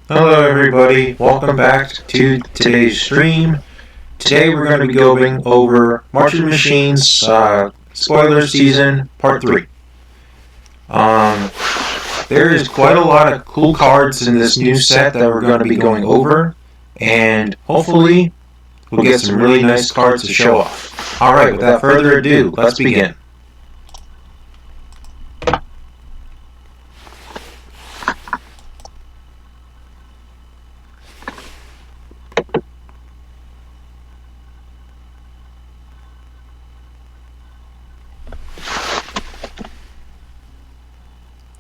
Hello everybody, welcome back to today's stream. Today we're going to be going over March of the Machines spoiler season part 3. There is quite a lot of cool cards in this new set that we're going to be going over, and hopefully we'll get some really nice cards to show off. Alright, without further ado, let's begin.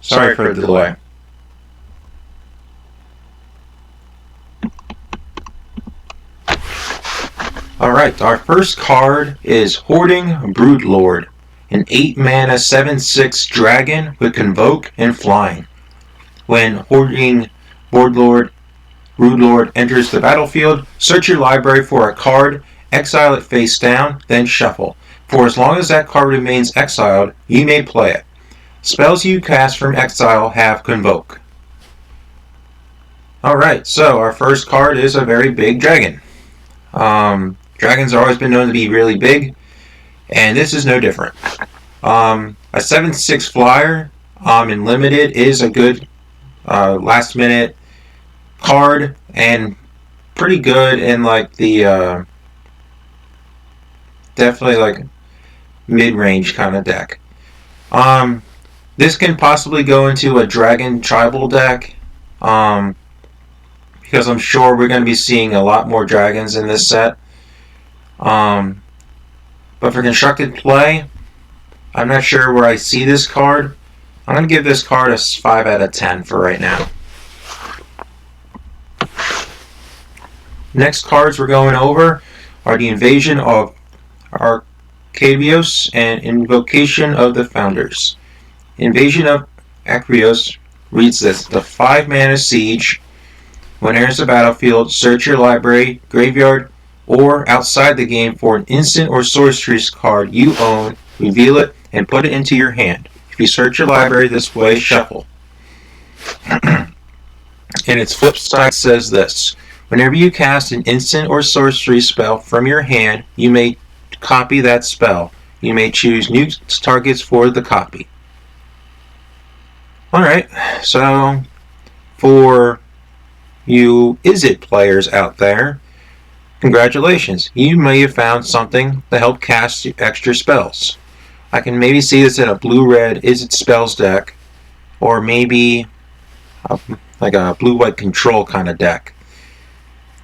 Sorry for the delay. Alright, our first card is Hoarding Broodlord, an 8-mana 7/6 dragon with Convoke and Flying. When Hoarding Broodlord enters the battlefield, search your library for a card, exile it face down, then shuffle. For as long as that card remains exiled, you may play it. Spells you cast from exile have Convoke. Alright, so our first card is a very big dragon. Dragons have always been known to be really big, and this is no different. A 7/6 flyer in limited is a good last minute card and pretty good in like the definitely like mid-range kind of deck. This can possibly go into a Dragon Tribal deck, because I'm sure we're going to be seeing a lot more dragons in this set. But for constructed play, I'm not sure where I see this card. I'm going to give this card a 5 out of 10 for right now. Next cards we're going over are the Invasion of Arcavios and Invocation of the Founders. Invasion of Arcavios reads this: the 5-mana siege. When it enters the battlefield, search your library, graveyard, or outside the game for an instant or sorcery card you own, reveal it, and put it into your hand. If you search your library this way, shuffle. And its flip side says this: whenever you cast an instant or sorcery spell from your hand, you may copy that spell. You may choose new targets for the copy. Alright, so for you Izzet players out there, congratulations. You may have found something to help cast extra spells. I can maybe see this in a blue-red Izzet spells deck, or maybe like a blue-white control kind of deck.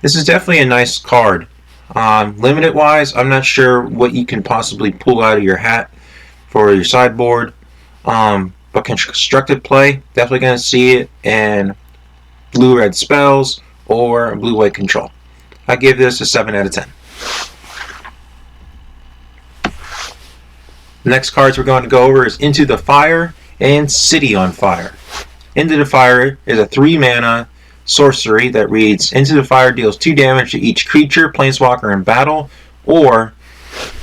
This is definitely a nice card. Limited-wise, I'm not sure what you can possibly pull out of your hat for your sideboard. But constructed play, definitely going to see it in blue-red spells or blue-white control. I give this a 7 out of 10. The next cards we're going to go over is Into the Fire and City on Fire. Into the Fire is a 3-mana sorcery that reads: Into the Fire deals 2 damage to each creature, planeswalker in battle, or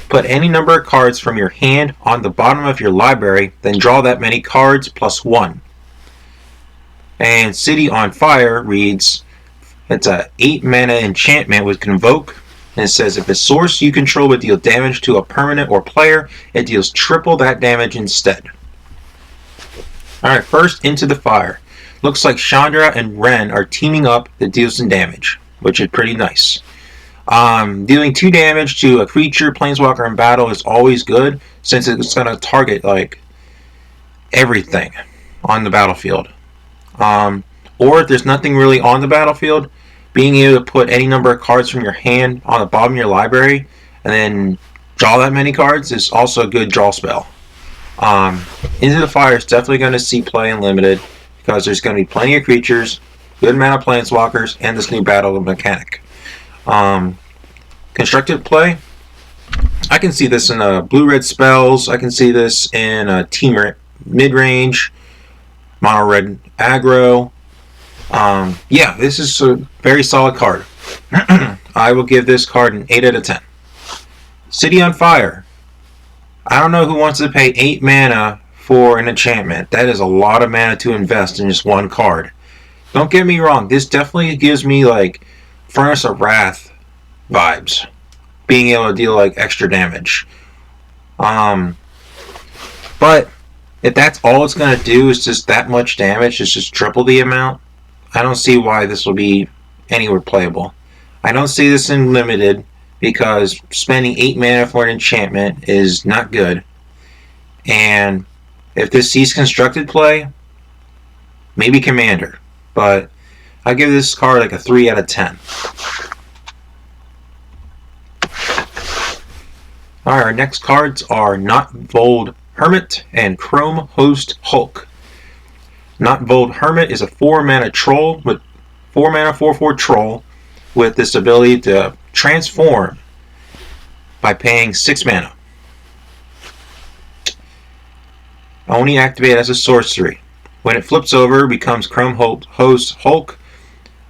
put any number of cards from your hand on the bottom of your library, then draw that many cards plus 1. And City on Fire reads, it's a 8-mana enchantment with Convoke, and it says if a source you control would deal damage to a permanent or player, it deals triple that damage instead. Alright, first Into the Fire. Looks like Chandra and Ren are teaming up that deals some damage, which is pretty nice. Dealing 2 damage to a creature, planeswalker in battle is always good, since it's going to target like everything on the battlefield. Or if there's nothing really on the battlefield, being able to put any number of cards from your hand on the bottom of your library and then draw that many cards is also a good draw spell. Into the Fire is definitely going to see play in limited, because there's going to be plenty of creatures, good amount of planeswalkers, and this new battle mechanic. Constructed play, I can see this in blue-red spells. I can see this in team mid-range, mono-red aggro. Yeah, this is a very solid card. I will give this card an 8 out of 10. City on Fire. I don't know who wants to pay 8 mana for an enchantment. That is a lot of mana to invest in just one card. Don't get me wrong, this definitely gives me like Furnace of Wrath vibes. Being able to deal like extra damage. But if that's all it's going to do is just that much damage, it's just triple the amount, I don't see why this will be anywhere playable. I don't see this in limited because spending 8 mana for an enchantment is not good. And if this sees constructed play, maybe Commander. But I give this card like a 3 out of 10. Alright, our next cards are Notvold Hermit and Chrome Host Hulk. Notvold Hermit is a 4 mana troll with 4 mana 4/4 troll with this ability to transform by paying 6 mana. Only activate as a sorcery. When it flips over, it becomes Chrome Host Hulk,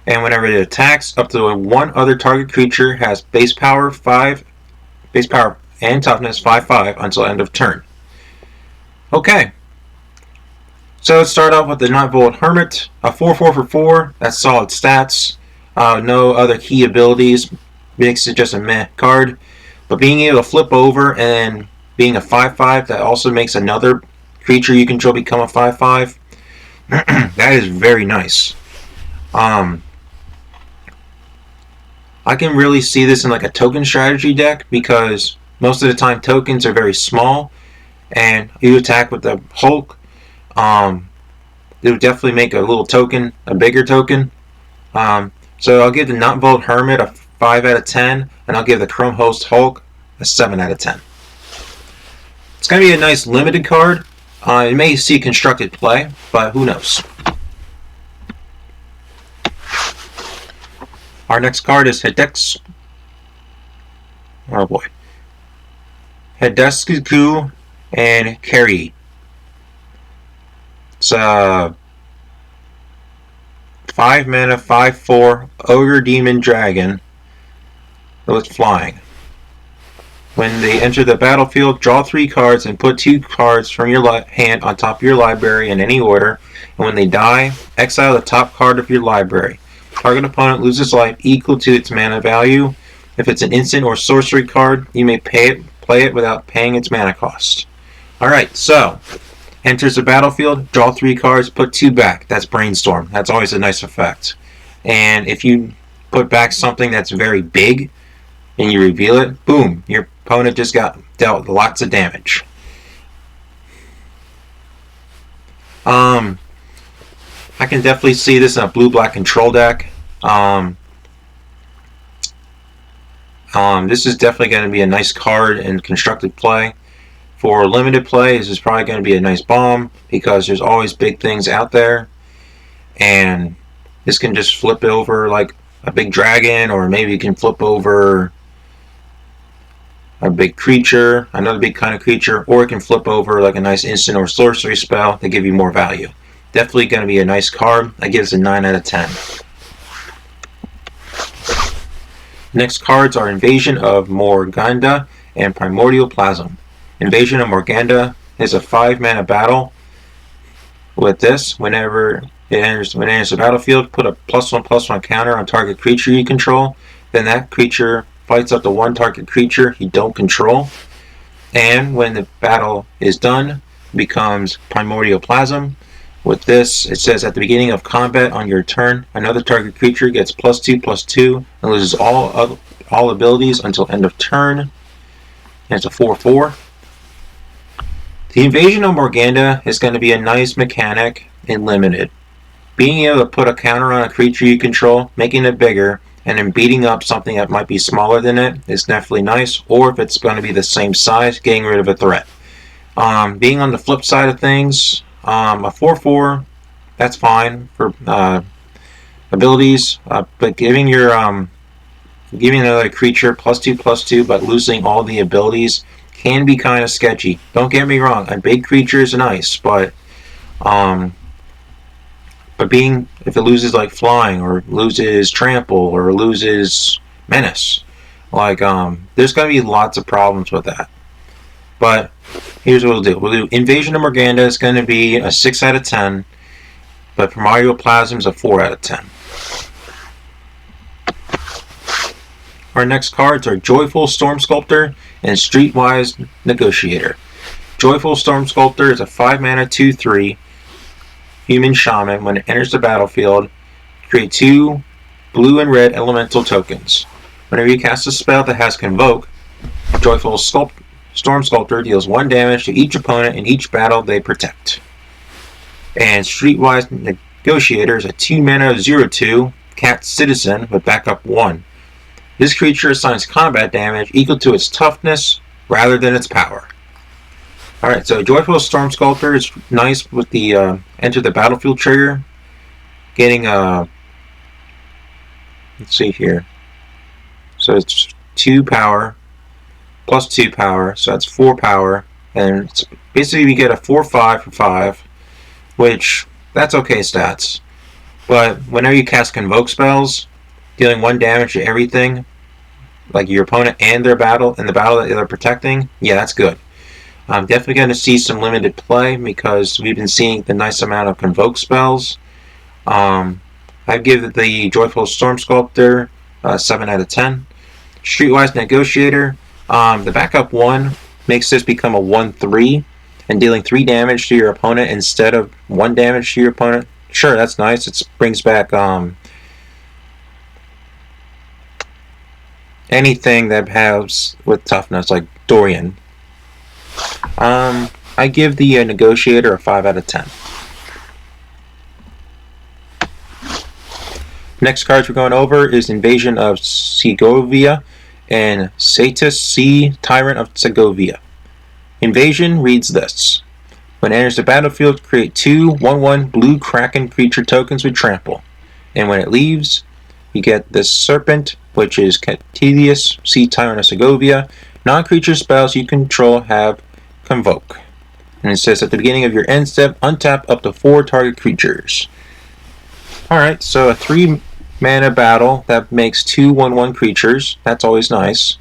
and whenever it attacks, up to one other target creature has base power and toughness 5/5 until end of turn. Okay. So let's start off with the Notvold Hermit, a 4/4 for 4. That's solid stats. No other key abilities. Makes it just a meh card. But being able to flip over and being a 5/5, that also makes another creature you control become a 5/5. That is very nice. I can really see this in like a token strategy deck because most of the time tokens are very small, and you attack with the Hulk. It would definitely make a little token, a bigger token. So I'll give the Notvold Hermit a 5 out of 10, and I'll give the Chrome Host Hulk a 7 out of 10. It's going to be a nice limited card. It may see constructed play, but who knows. Our next card is Hidetsugu and Carrie. It's a 5 mana 5/4 Ogre Demon Dragon with flying. When they enter the battlefield, draw 3 cards and put 2 cards from your hand on top of your library in any order. And when they die, exile the top card of your library. Target opponent loses life equal to its mana value. If it's an instant or sorcery card, you may play it without paying its mana cost. Alright, so enters the battlefield, draw 3 cards, put 2 back. That's Brainstorm. That's always a nice effect. And if you put back something that's very big and you reveal it, boom, your opponent just got dealt lots of damage. I can definitely see this in a blue-black control deck. This is definitely going to be a nice card in constructed play. For limited play, this is probably going to be a nice bomb because there's always big things out there. And this can just flip over like a big dragon, or maybe you can flip over a big creature, another big kind of creature, or it can flip over like a nice instant or sorcery spell to give you more value. Definitely going to be a nice card. I give this a 9 out of 10. Next cards are Invasion of Morganda and Primordial Plasm. Invasion of Morganda is a 5 mana battle. With this, whenever it enters the battlefield, put a +1/+1 counter on target creature you control. Then that creature fights up to 1 target creature you don't control. And when the battle is done, it becomes Primordial Plasm. With this, it says at the beginning of combat on your turn, another target creature gets +2/+2 and loses all abilities until end of turn. And it's a 4/4. The Invasion of Morganda is going to be a nice mechanic in limited. Being able to put a counter on a creature you control, making it bigger, and then beating up something that might be smaller than it is definitely nice. Or if it's going to be the same size, getting rid of a threat. Being on the flip side of things, a 4/4, that's fine for abilities, but giving another creature +2/+2 but losing all the abilities can be kind of sketchy. Don't get me wrong, a big creature is nice, but if it loses like flying or loses trample or loses menace, like there's going to be lots of problems with that. But here's what we'll do. We'll do Invasion of Morganda is going to be a 6 out of 10. but Primordial is a 4 out of 10. Our next cards are Joyful Storm Sculptor and Streetwise Negotiator. Joyful Storm Sculptor is a 5 mana 2/3 human shaman. When it enters the battlefield, create 2 blue and red elemental tokens. Whenever you cast a spell that has Convoke, Joyful Storm Sculptor deals 1 damage to each opponent in each battle they protect. And Streetwise Negotiator is a 2 mana 0/2 cat citizen with backup 1. This creature assigns combat damage equal to its toughness rather than its power. Alright, so Joyful Storm Sculptor is nice with the enter the battlefield trigger. Getting let's see here. So it's 2 power plus 2 power, so that's 4 power. And it's basically we get a 4/5 for 5, which that's okay stats. But whenever you cast Convoke spells, dealing 1 damage to everything, like your opponent and their battle, and the battle that they're protecting, yeah, that's good. I'm definitely going to see some limited play because we've been seeing the nice amount of Convoke spells. I give the Joyful Storm Sculptor 7 out of 10. Streetwise Negotiator, the backup 1 makes this become a 1/3, and dealing 3 damage to your opponent instead of 1 damage to your opponent. Sure, that's nice. It brings back anything that has with toughness, like Dorian. I give the Negotiator a 5 out of 10. Next cards we're going over is Invasion of Segovia and Satis Sea Tyrant of Segovia. Invasion reads this. When it enters the battlefield, create 2 1/1 blue Kraken creature tokens with trample. And when it leaves, you get this Serpent, which is Catilius Sea Tyrant of Segovia. Non-creature spells you control have Convoke. And it says at the beginning of your end step, untap up to 4 target creatures. Alright, so a 3 mana battle that makes 2 1/1 creatures. That's always nice.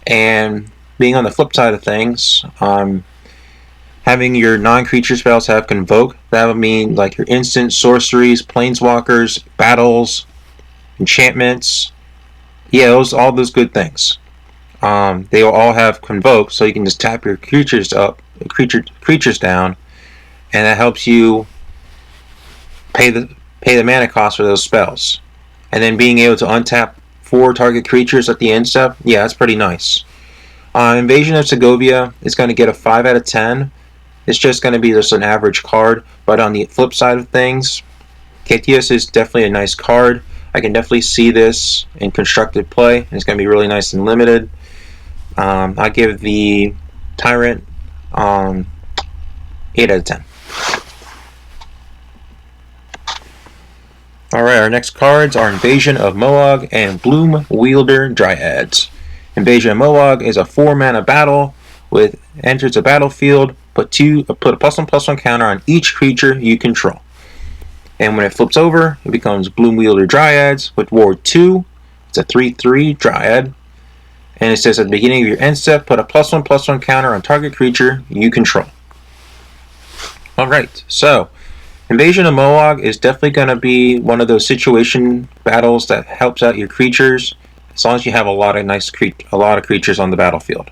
And being on the flip side of things, having your non-creature spells have Convoke, that would mean like your instant sorceries, planeswalkers, battles, enchantments. Yeah, all those good things. They will all have Convoke, so you can just tap your creatures down, and that helps you pay the mana cost for those spells. And then being able to untap 4 target creatures at the end step, yeah, that's pretty nice. Invasion of Segovia is going to get a 5 out of 10. It's just going to be just an average card, but on the flip side of things, Catilius is definitely a nice card. I can definitely see this in constructed play, and it's going to be really nice and limited. I give the Tyrant 8 out of 10. Alright, our next cards are Invasion of Moog and Bloom Wielder Dryads. Invasion of Moog is a 4 mana battle with enters the battlefield, put a +1/+1 counter on each creature you control. And when it flips over, it becomes Bloom Wielder Dryads with Ward 2. It's a 3/3 Dryad. And it says at the beginning of your end step, put a +1/+1 counter on target creature you control. Alright, so Invasion of Moog is definitely going to be one of those situation battles that helps out your creatures, as long as you have a lot of creatures on the battlefield.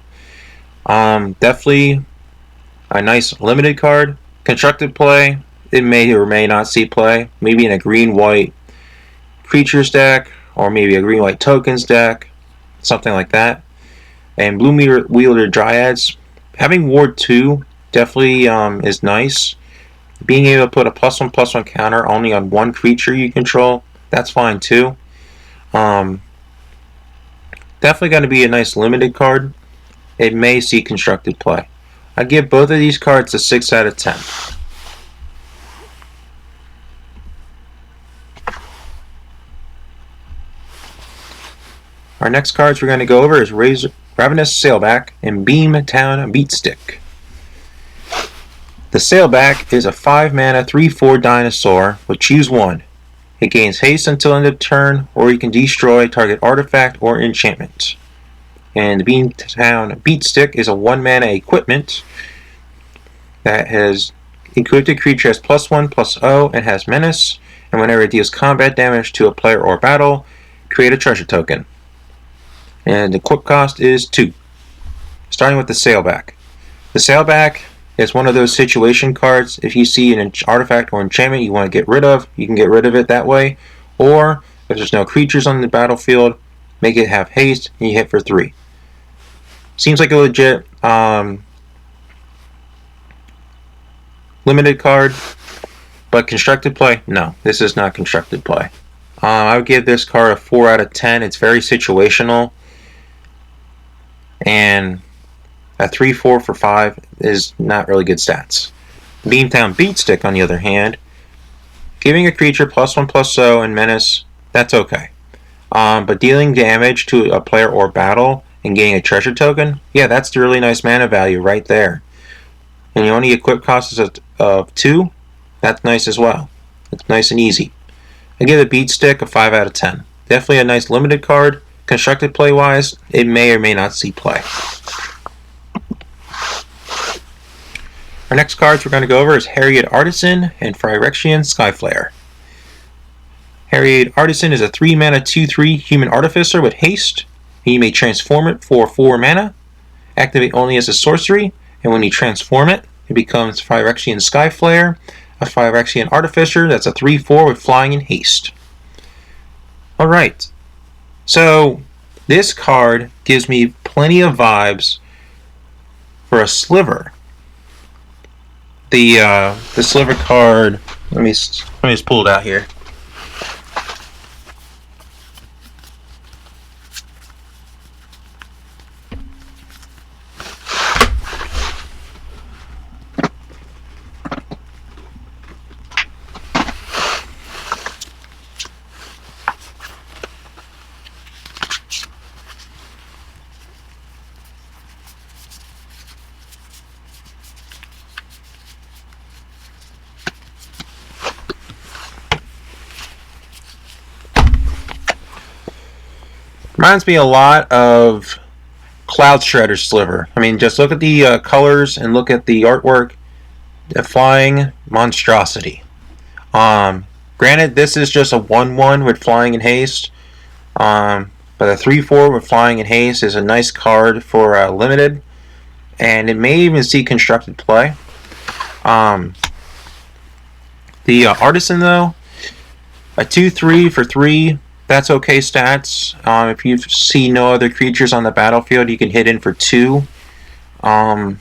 Definitely a nice limited card. Constructed play, it may or may not see play. Maybe in a green-white creatures deck, or maybe a green-white tokens deck, something like that. And Bloom Wielder Dryads, having Ward 2 definitely is nice. Being able to put a +1/+1 counter only on 1 creature you control, that's fine too. Definitely going to be a nice limited card. It may see constructed play. I give both of these cards a 6 out of 10. Our next cards we're going to go over is Ravenous Sailback and Beamtown Beatstick. The Sailback is a 5 mana 3/4 dinosaur with choose 1. It gains haste until end of turn, or you can destroy target artifact or enchantment. And the Beamtown Beatstick is a 1 mana equipment that has Equipped creature has +1/+0 and has menace, and whenever it deals combat damage to a player or battle, create a treasure token. And the equip cost is 2. Starting with the Sailback. The Sailback is one of those situation cards. If you see an artifact or enchantment you want to get rid of, you can get rid of it that way. Or, if there's no creatures on the battlefield, make it have haste and you hit for 3. Seems like a legit limited card, but constructed play? No, this is not constructed play. I would give this card a 4 out of 10. It's very situational. And a 3/4 for 5 is not really good stats. Beamtown Beatstick, on the other hand, giving a creature +1/+0 and menace, that's okay. But dealing damage to a player or battle and getting a treasure token, yeah, that's the really nice mana value right there. And the only equip cost is of 2, that's nice as well. It's nice and easy. I give the Beatstick a 5 out of 10. Definitely a nice limited card. Constructed play wise, it may or may not see play. Our next cards we're going to go over is Harriet Artisan and Phyrexian Skyflare. Harriet Artisan is a 3 mana 2/3 human artificer with haste. You may transform it for 4 mana. Activate only as a sorcery, and when you transform it, it becomes Phyrexian Skyflare, a Phyrexian artificer that's a 3/4 with flying and haste. Alright, so this card gives me plenty of vibes for a Sliver. The Sliver card, let me just pull it out here. Reminds me a lot of Cloud Shredder Sliver. I mean, just look at the colors and look at the artwork. The flying monstrosity. Granted, this is just a 1/1 with flying and haste. But a 3/4 with flying and haste is a nice card for limited. And it may even see constructed play. The Artisan, though, a 2/3 for 3. That's okay stats. If you see no other creatures on the battlefield, you can hit in for 2. But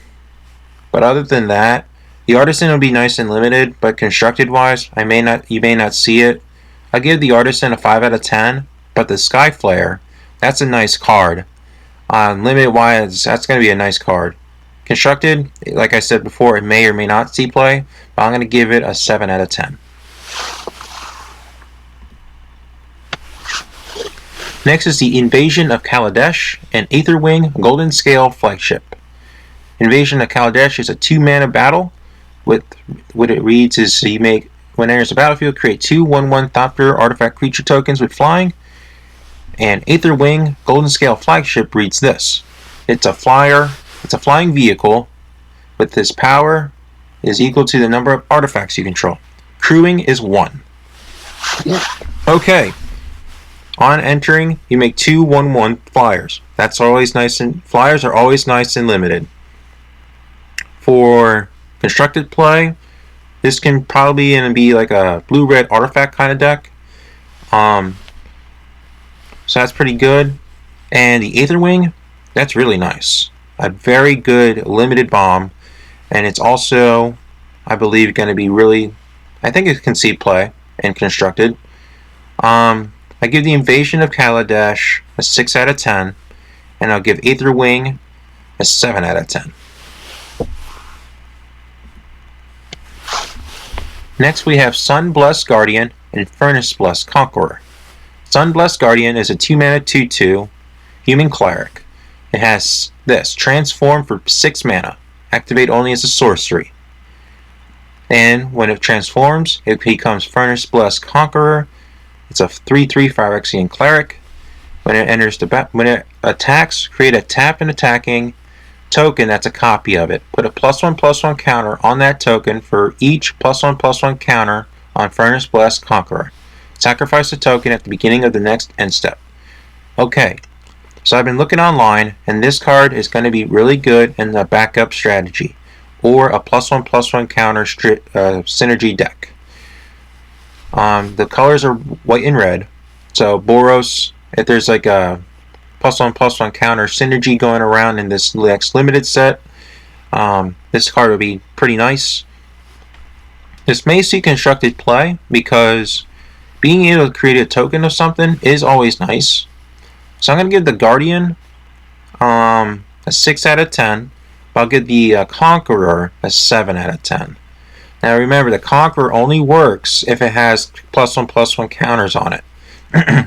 other than that, the Artisan will be nice and limited, but constructed wise, you may not see it. I give the Artisan a 5 out of 10, but the Skyflare, that's a nice card. Limited wise, that's going to be a nice card. Constructed, like I said before, it may or may not see play, but I'm going to give it a 7 out of 10. Next is the Invasion of Kaladesh and Aetherwing Golden Scale Flagship. Invasion of Kaladesh is a 2 mana battle. What it reads is you make, when it enters the battlefield, create 2 1/1 Thopter artifact creature tokens with flying. And Aetherwing Golden Scale Flagship reads this. It's a flyer, it's a flying vehicle, with this power is equal to the number of artifacts you control. Crewing is 1. Okay. On entering, you make 2 1/1 flyers. That's always nice, and flyers are always nice and limited. For constructed play, this can probably be like a blue-red artifact kind of deck. So that's pretty good. And the Aetherwing, that's really nice. A very good limited bomb, and it's also, I believe, going to be really, I think it can see play and constructed. I give the Invasion of Kaladesh a 6 out of 10, and I'll give Aetherwing a 7 out of 10. Next we have Sunblessed Guardian and Furnace-Blessed Conqueror. Sunblessed Guardian is a 2 mana 2/2 human cleric. It has this, transform for 6 mana, activate only as a sorcery. And when it transforms, it becomes Furnace-Blessed Conqueror. It's a 3/3 Phyrexian cleric. When it enters when it attacks, create a tap and attacking token that's a copy of it. Put a +1/+1 counter on that token for each +1/+1 counter on Furnace Blast Conqueror. Sacrifice the token at the beginning of the next end step. Okay, so I've been looking online, and this card is going to be really good in the backup strategy, or a +1/+1 counter synergy deck. The colors are white and red, so Boros, if there's like a +1/+1 counter synergy going around in this next limited set, this card would be pretty nice. This may see constructed play because being able to create a token of something is always nice. So I'm going to give the Guardian a 6 out of 10. I'll give the Conqueror a 7 out of 10. Now remember, the Conqueror only works if it has +1/+1 counters on it.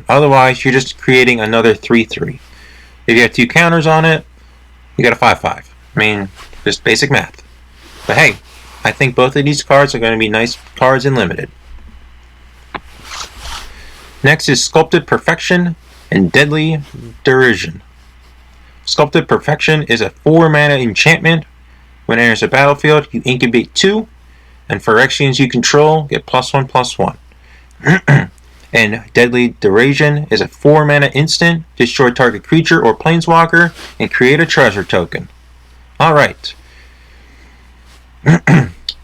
Otherwise, you're just creating another 3/3. If you have 2 counters on it, you got a 5/5. I mean, just basic math. But hey, I think both of these cards are going to be nice cards in Limited. Next is Sculpted Perfection and Deadly Derision. Sculpted Perfection is a 4-mana enchantment. When it enters the battlefield, you incubate 2, and Phyrexians you control get +1/+1. And Deadly Derision is a 4-mana instant. Destroy target creature or planeswalker and create a treasure token. Alright.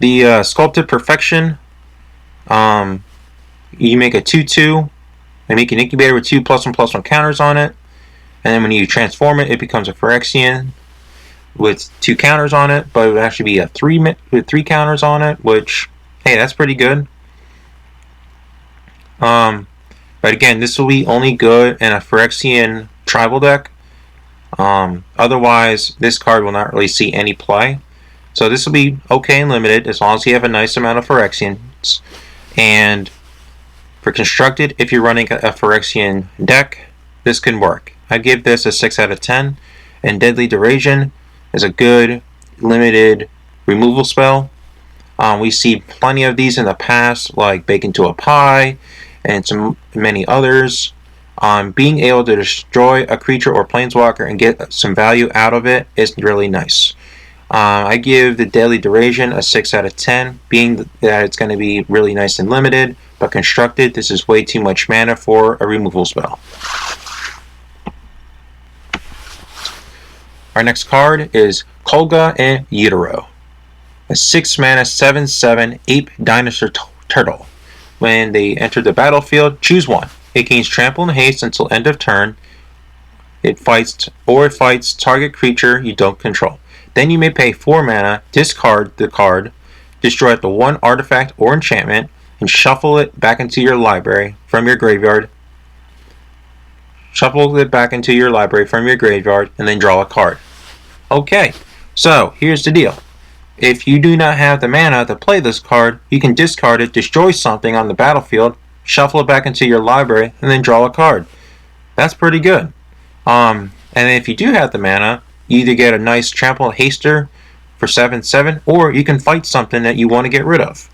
The Sculpted Perfection, you make a 2/2 and make an incubator with 2 +1/+1 counters on it. And then when you transform it, it becomes a Phyrexian with 2 counters on it, but it would actually be a 3 with 3 counters on it, which, hey, that's pretty good. But again, this will be only good in a Phyrexian tribal deck. Otherwise, this card will not really see any play. So this will be okay in Limited as long as you have a nice amount of Phyrexians. And for Constructed, if you're running a Phyrexian deck, this can work. I give this a 6 out of 10. And Deadly Derision is a good Limited removal spell. We see plenty of these in the past, like Bake Into a Pie and many others. Being able to destroy a creature or planeswalker and get some value out of it is really nice. I give the Deadly Derision a 6 out of 10, being that it's going to be really nice and Limited, but Constructed, this is way too much mana for a removal spell. Our next card is Kolga and Utero. A 6-mana 7/7 ape dinosaur turtle. When they enter the battlefield, choose one. It gains trample and haste until end of turn. It fights target creature you don't control. Then you may pay 4 mana, discard the card, destroy it to 1 artifact or enchantment, and shuffle it back into your library from your graveyard. Shuffle it back into your library from your graveyard, and then draw a card. Okay, so here's the deal. If you do not have the mana to play this card, you can discard it, destroy something on the battlefield, shuffle it back into your library, and then draw a card. That's pretty good. And if you do have the mana, you either get a nice trample haster for 7/7, or you can fight something that you want to get rid of.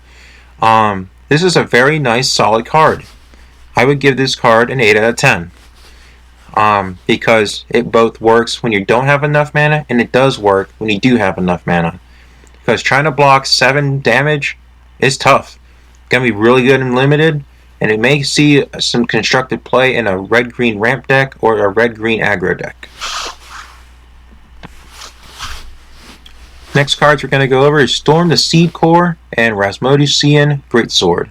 This is a very nice, solid card. I would give this card an 8 out of 10. Because it both works when you don't have enough mana, and it does work when you do have enough mana. Because trying to block 7 damage is tough. It's going to be really good and Limited, and it may see some constructed play in a red-green ramp deck or a red-green aggro deck. Next cards we're going to go over is Storm the Seedcore and Rasmodian Greatsword.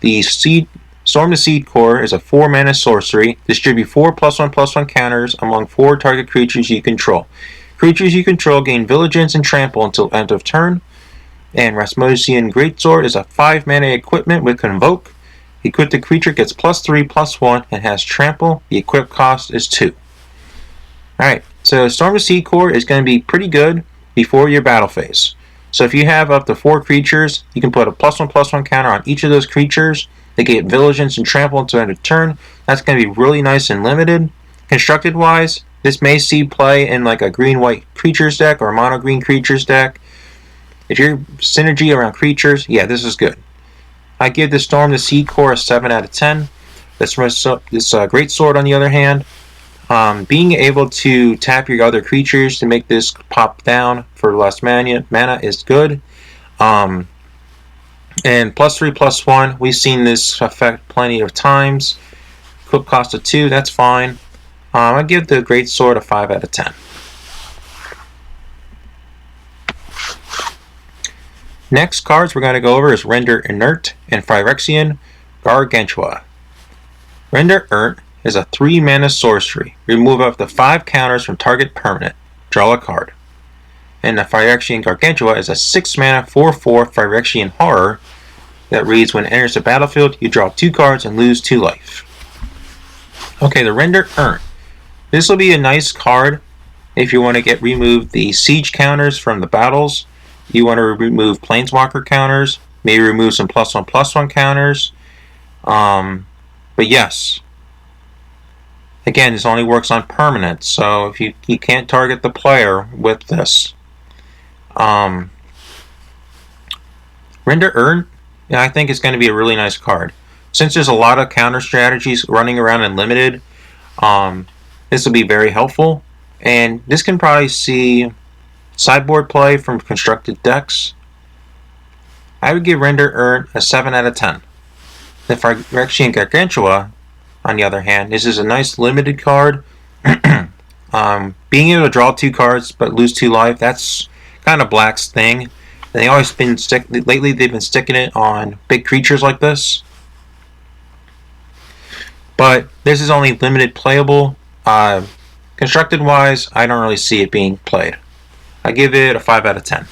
The Storm the Seedcore is a 4-mana sorcery. Distribute 4 +1/+1 counters among 4 target creatures you control. Creatures you control gain Vigilance and Trample until end of turn. And Rasmodian Greatsword is a 5-mana equipment with Convoke. Equip the creature gets +3/+1 and has Trample. The equip cost is 2. Alright, so Storm the Seedcore is going to be pretty good before your battle phase. So if you have up to 4 creatures, you can put a +1/+1 counter on each of those creatures. They get Vigilance and Trample until end of turn. That's going to be really nice and Limited. Constructed wise, this may see play in like a green-white creatures deck or a mono-green creatures deck. If you're synergy around creatures, yeah, this is good. I give the Storm the Seedcore a 7 out of 10. This Greatsword, on the other hand, Being able to tap your other creatures to make this pop down for less mana is good. And +3/+1, we've seen this effect plenty of times. Quick cost of 2, that's fine. I give the Great Sword a 5 out of 10. Next cards we're going to go over is Render Inert and Phyrexian Gargantua. Render Inert is a 3-mana sorcery. Remove up to 5 counters from target permanent. Draw a card. And the Phyrexian Gargantua is a 6-mana 4/4 Phyrexian Horror that reads, when it enters the battlefield, you draw 2 cards and lose 2 life. Okay, the Render Inert. This will be a nice card if you want to remove the siege counters from the battles. You want to remove planeswalker counters, maybe remove some +1/+1 counters. But yes, again, this only works on permanent, so if you can't target the player with this. Render Inert, I think it's going to be a really nice card. Since there's a lot of counter strategies running around in limited, this will be very helpful. And this can probably see sideboard play from constructed decks. I would give Render Inert a 7 out of 10. The Phyrexian Gargantua, on the other hand, this is a nice limited card. Being able to draw 2 cards but lose 2 life, that's kind of Black's thing. They always been lately they've been sticking it on big creatures like this. But this is only limited playable. Constructed wise, I don't really see it being played. I give it a 5 out of 10.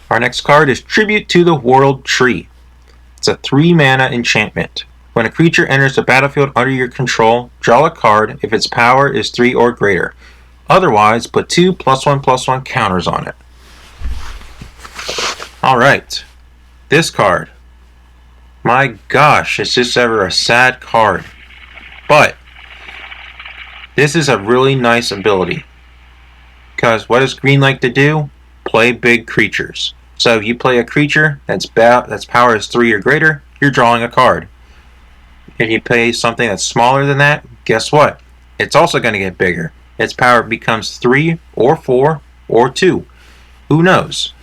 Our next card is Tribute to the World Tree. It's a 3-mana enchantment. When a creature enters the battlefield under your control, draw a card if its power is 3 or greater. Otherwise, put 2 +1/+1 counters on it. Alright, this card. My gosh, is this ever a sad card. But this is a really nice ability. Because what does green like to do? Play big creatures. So if you play a creature that's power is 3 or greater, you're drawing a card. If you play something that's smaller than that, guess what? It's also going to get bigger. Its power becomes 3 or 4 or 2. Who knows?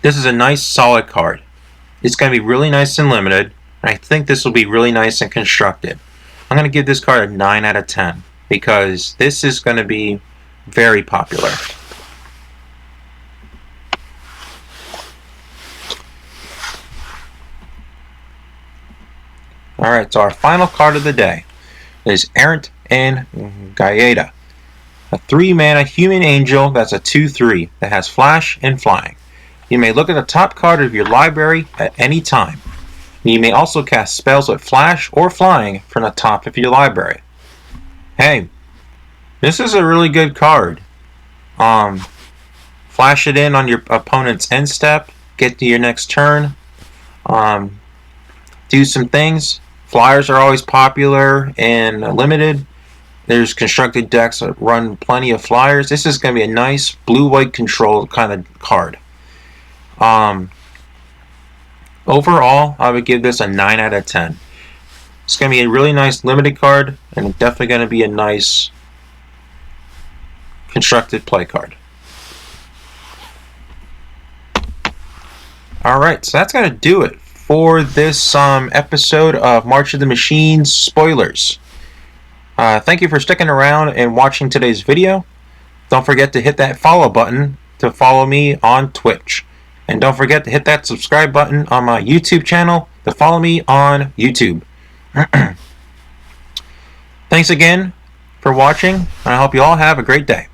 This is a nice solid card. It's going to be really nice and limited. And I think this will be really nice and constructed. I'm going to give this card a 9 out of 10 because this is going to be very popular. Alright, so our final card of the day is Errant and Gaeta. A 3-mana human angel that's a 2/3 that has flash and flying. You may look at the top card of your library at any time. You may also cast spells with flash or flying from the top of your library. Hey, this is a really good card. Flash it in on your opponent's end step, get to your next turn, do some things. Flyers are always popular and limited. There's constructed decks that run plenty of flyers. This is going to be a nice blue-white control kind of card. Overall, I would give this a 9 out of 10. It's going to be a really nice limited card, and definitely going to be a nice constructed play card. Alright, so that's going to do it for this episode of March of the Machines spoilers. Thank you for sticking around and watching today's video. Don't forget to hit that follow button to follow me on Twitch. And don't forget to hit that subscribe button on my YouTube channel to follow me on YouTube. Thanks again for watching, and I hope you all have a great day.